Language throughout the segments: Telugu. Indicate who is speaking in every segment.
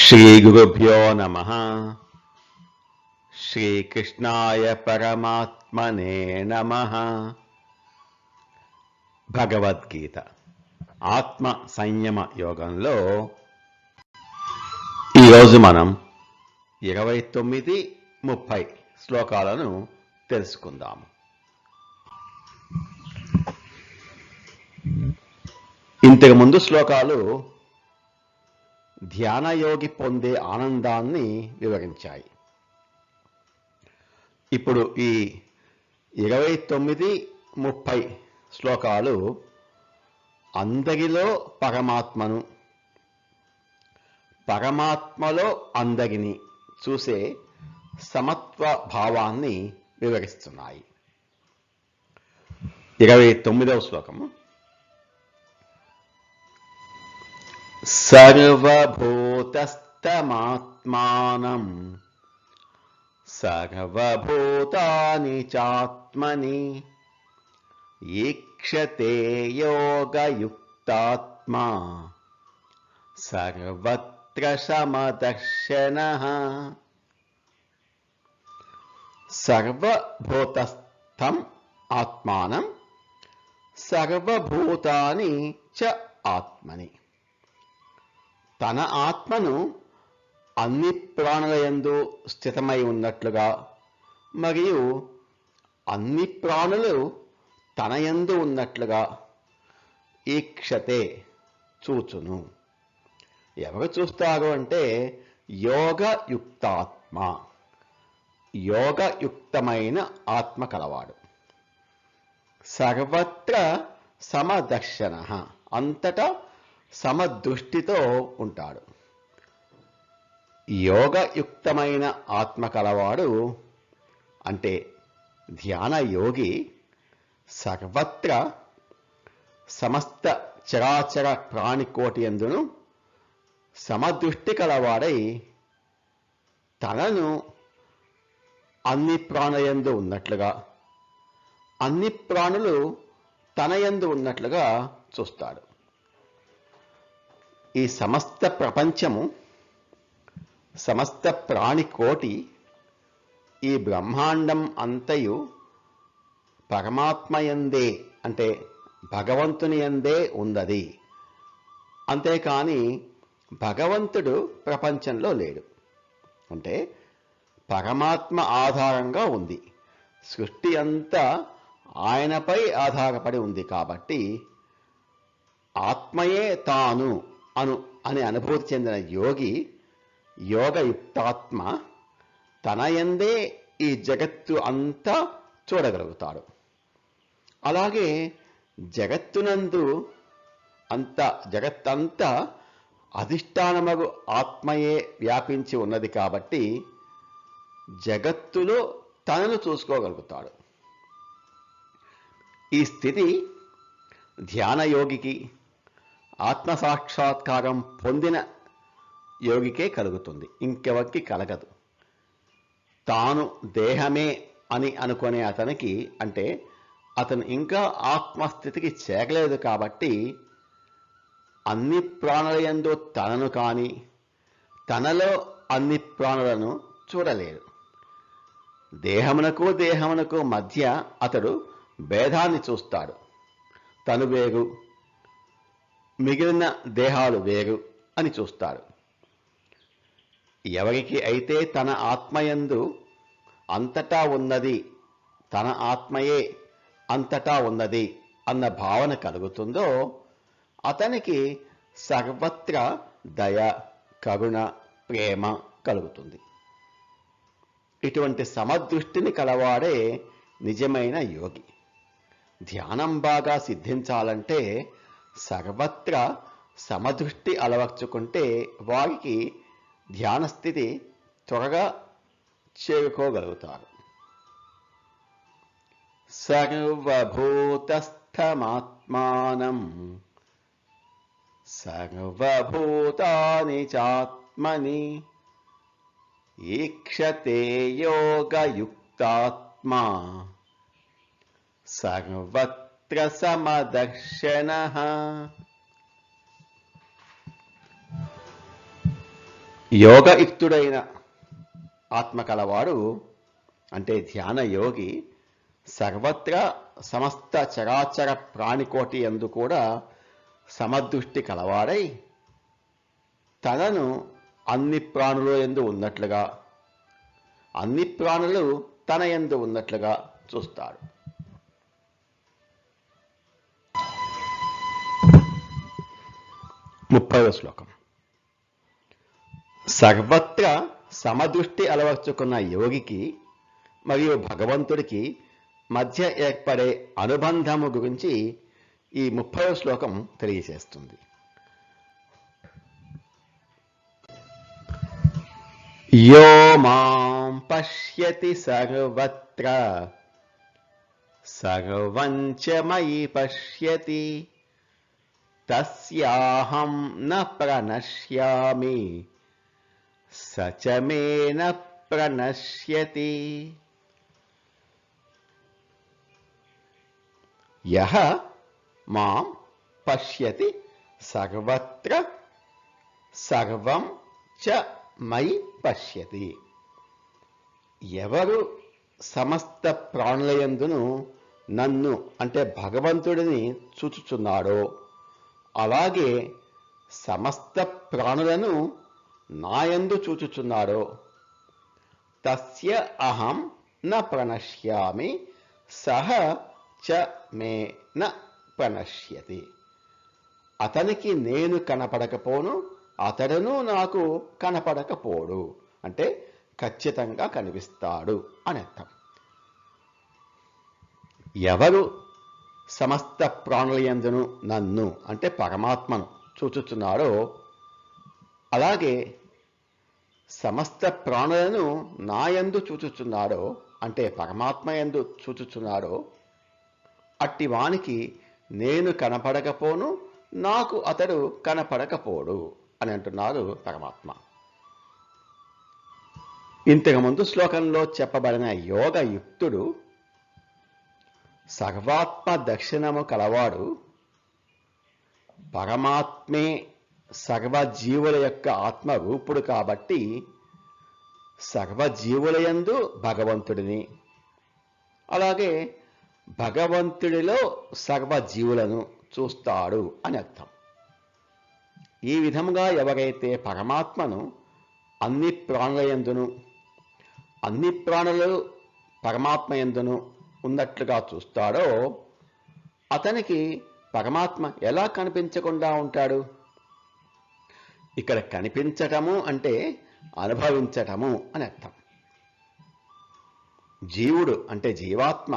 Speaker 1: శ్రీగురుభ్యో నమః. శ్రీకృష్ణాయ పరమాత్మనే నమః. భగవద్గీత ఆత్మ సంయమ యోగంలో ఈరోజు మనం 29, 30 శ్లోకాలను తెలుసుకుందాము. ఇంతకు ముందు శ్లోకాలు ధ్యానయోగి పొందే ఆనందాన్ని వివరించాయి. ఇప్పుడు ఈ 29, 30 శ్లోకాలు అందరిలో పరమాత్మను, పరమాత్మలో అందరిని చూసే సమత్వ భావాన్ని వివరిస్తున్నాయి. 29వ శ్లోకము. సర్వభూతస్థమాత్మానం సర్వభూతాని చాత్మని ఈక్షతే యోగయుక్తాత్మా సర్వత్ర సమదర్శనః. సర్వభూతస్థం ఆత్మానం సర్వభూతాని చ ఆత్మని. తన ఆత్మను అన్ని ప్రాణులయందు స్థితమై ఉన్నట్లుగా మరియు అన్ని ప్రాణులు తన యందు ఉన్నట్లుగా ఈక్షతే చూచును. ఎవరు చూస్తారు అంటే యోగయుక్తాత్మ, యోగయుక్తమైన ఆత్మ కలవాడు. సర్వత్ర సమదర్శన, అంతటా సమదృష్టితో ఉంటాడు. యోగయుక్తమైన ఆత్మ కలవాడు అంటే ధ్యాన యోగి సర్వత్ర సమస్త చరాచర ప్రాణికోటి యందును సమదృష్టి కలవాడై తనను అన్ని ప్రాణులందు ఉన్నట్లుగా, అన్ని ప్రాణులు తన యందు ఉన్నట్లుగా చూస్తాడు. ఈ సమస్త ప్రపంచము, సమస్త ప్రాణికోటి, ఈ బ్రహ్మాండం అంతయు పరమాత్మయందే అంటే భగవంతుని యందే ఉన్నది. అంతేకాని భగవంతుడు ప్రపంచంలో లేడు. అంటే పరమాత్మ ఆధారంగా ఉంది. సృష్టి అంతా ఆయనపై ఆధారపడి ఉంది. కాబట్టి ఆత్మయే తాను అని అనుభూతి చెందిన యోగి, యోగయుక్తాత్మ తన యందే ఈ జగత్తు అంతా చూడగలుగుతాడు. అలాగే జగత్తునందు జగత్తంతా అధిష్టానమగు ఆత్మయే వ్యాపించి ఉన్నది. కాబట్టి జగత్తులో తనను చూసుకోగలుగుతాడు. ఈ స్థితి ధ్యానయోగికి, ఆత్మసాక్షాత్కారం పొందిన యోగికే కలుగుతుంది, ఇంకెవరికి కలగదు. తాను దేహమే అని అనుకునే అతనికి, అంటే అతను ఇంకా ఆత్మస్థితికి చేరలేదు కాబట్టి అన్ని ప్రాణులయందు తనను కానీ తనలో అన్ని ప్రాణులను చూడలేడు. దేహమునకు మధ్య అతడు భేదాన్ని చూస్తాడు. తను వేరు, మిగిలిన దేహాలు వేరు అని చూస్తాడు. ఎవరికి అయితే తన ఆత్మయందు అంతటా ఉన్నది, తన ఆత్మయే అంతటా ఉన్నది అన్న భావన కలుగుతుందో అతనికి సర్వత్ర దయ, కరుణ, ప్రేమ కలుగుతుంది. ఇటువంటి సమదృష్టిని కలవాడే నిజమైన యోగి. ధ్యానం బాగా సిద్ధించాలంటే సర్వత్ర సమదృష్టి అలవర్చుకుంటే వారికి ధ్యానస్థితి త్వరగా చేరుకోగలుగుతారు. సర్వభూతస్థమాత్మానం సర్వభూతాని చాత్మని ఈక్షతే యోగయుక్తాత్మా సర్వత్ర సమదర్శనః. యోగయుక్తుడైన ఆత్మ కలవాడు అంటే ధ్యాన యోగి సర్వత్రా సమస్త చరాచర ప్రాణికోటి యందు కూడా సమదృష్టి కలవాడై తనను అన్ని ప్రాణుల యందు ఉన్నట్లుగా, అన్ని ప్రాణులు తన యందు ఉన్నట్లుగా చూస్తాడు. 30వ శ్లోకం. సర్వత్రా సమదృష్టి అలవర్చుకున్న యోగికి మరియు భగవంతుడికి మధ్య ఏర్పడే అనుబంధము గురించి ఈ 30వ శ్లోకం తెలియజేస్తుంది. యో మాం పశ్యతి సర్వత్ర సర్వం చ మయి పశ్యతి తస్యాహం న ప్రణశ్యామి స చ మే న ప్రణశ్యతి. యః మాం పశ్యతి సర్వత్ర సర్వం చ మయి పశ్యతి. ఎవరు సమస్త ప్రాణులయందును నన్ను అంటే భగవంతుడిని చూచుచున్నాడో, అలాగే సమస్త ప్రాణులను నాయందు చూచుచున్నాడో, తస్య అహం న ప్రణశ్యామి సహ చ మే న ప్రణశ్యతి. అతనికి నేను కనపడకపోను, అతడును నాకు కనపడకపోడు. అంటే ఖచ్చితంగా కనిపిస్తాడు అని అర్థం. ఎవరు సమస్త ప్రాణులయందును నన్ను అంటే పరమాత్మను చూచుచున్నాడో, అలాగే సమస్త ప్రాణులను నాయందు చూచుచున్నాడో అంటే పరమాత్మ యందు చూచుచున్నాడో, అట్టి వానికి నేను కనపడకపోను, నాకు అతడు కనపడకపోడు అని అంటున్నారు పరమాత్మ. ఇంతకుముందు శ్లోకంలో చెప్పబడిన యోగయుక్తుడు సర్వాత్మ దర్శనము కలవాడు, పరమాత్మే సర్వజీవుల యొక్క ఆత్మరూపుడు కాబట్టి సర్వజీవులయందు భగవంతుడిని, అలాగే భగవంతుడిలో సర్వజీవులను చూస్తాడు అని అర్థం. ఈ విధంగా ఎవరైతే పరమాత్మను అన్ని ప్రాణులయందును, అన్ని ప్రాణులు పరమాత్మ యందును ఉన్నట్లుగా చూస్తాడో, అతనికి పరమాత్మ ఎలా కనిపించకుండా ఉంటాడు? ఇక్కడ కనిపించటము అంటే అనుభవించటము అని అర్థం. జీవుడు అంటే జీవాత్మ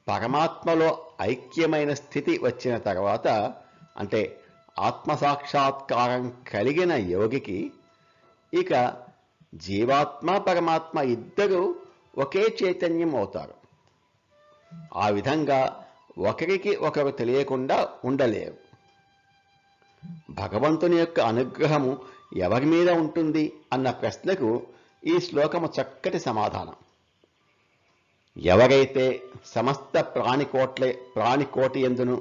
Speaker 1: పరమాత్మలో ఐక్యమైన స్థితి వచ్చిన తర్వాత అంటే ఆత్మసాక్షాత్కారం కలిగిన యోగికి ఇక జీవాత్మ పరమాత్మ ఇద్దరు ఒకే చైతన్యం అవుతారు. ఆ విధంగా ఒకరికి ఒకరు తెలియకుండా ఉండలేరు. భగవంతుని యొక్క అనుగ్రహము ఎవరి మీద ఉంటుంది అన్న ప్రశ్నకు ఈ శ్లోకము చక్కటి సమాధానం. ఎవరైతే సమస్త ప్రాణికోటి యందును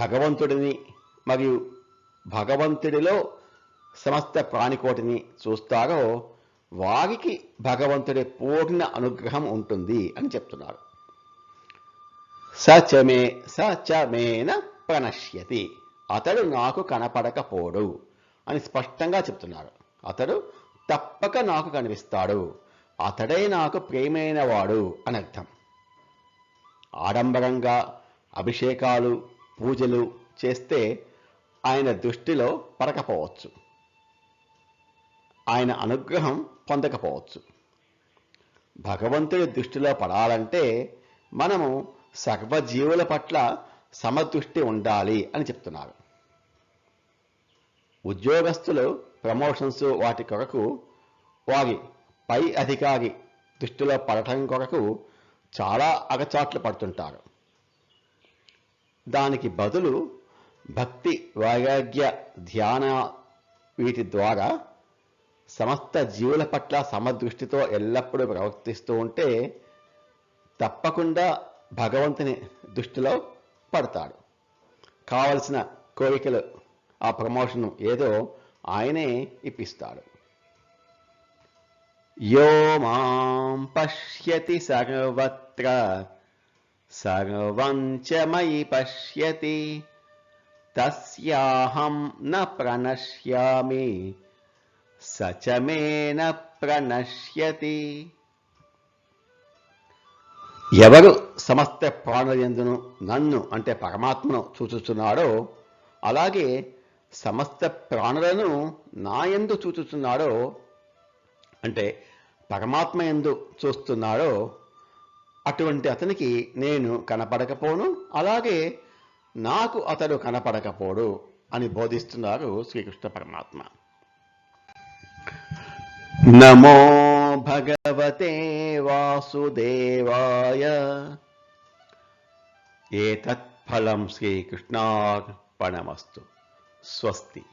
Speaker 1: భగవంతుడిని మరియు భగవంతుడిలో సమస్త ప్రాణికోటిని చూస్తారో, వారికి భగవంతుడి పూర్ణ అనుగ్రహం ఉంటుంది అని చెప్తున్నారు. స చ మేన ప్రణశ్యతి. అతడు నాకు కనపడకపోడు అని స్పష్టంగా చెప్తున్నారు. అతడు తప్పక నాకు కనిపిస్తాడు, అతడే నాకు ప్రియమైన వాడు అని అర్థం. ఆడంబరంగా అభిషేకాలు పూజలు చేస్తే ఆయన దృష్టిలో పడకపోవచ్చు, ఆయన అనుగ్రహం పొందకపోవచ్చు. భగవంతుడి దృష్టిలో పడాలంటే మనము సర్వజీవుల పట్ల సమదృష్టి ఉండాలి అని చెప్తున్నారు. ఉద్యోగస్తులు ప్రమోషన్స్ వాటి కొరకు వారి పై అధికారి దృష్టిలో పడటం కొరకు చాలా అగచాట్లు పడుతుంటారు. దానికి బదులు భక్తి వైరాగ్య ధ్యాన వీటి ద్వారా సమస్త జీవుల పట్ల సమదృష్టితో ఎల్లప్పుడూ ప్రవర్తిస్తూ ఉంటే తప్పకుండా భగవంతుని దృష్టిలో పడతాడు. కావలసిన కోరికలు ఆ ప్రమోషన్ ఏదో ఆయనే ఇప్పిస్తాడు. యో మాం పశ్యతి సర్వత్ర సర్వం చ మయి పశ్యతి తస్యాహం న ప్రణశ్యామి స చ మే న ప్రణశ్యతి. ఎవరు సమస్త ప్రాణులందును నన్ను అంటే పరమాత్మను చూచుచున్నాడో, అలాగే సమస్త ప్రాణులను నాయందు చూచుచున్నాడో అంటే పరమాత్మ యందు చూస్తున్నాడో అటువంటి అతనికి నేను కనపడకపోను, అలాగే నాకు అతడు కనపడకపోడు అని బోధిస్తున్నారు శ్రీకృష్ణ పరమాత్మ. నమో భగవతే వాసుదేవాయ. ఏతత్ ఫలం శ్రీకృష్ణార్పణమస్తు. స్వస్తి.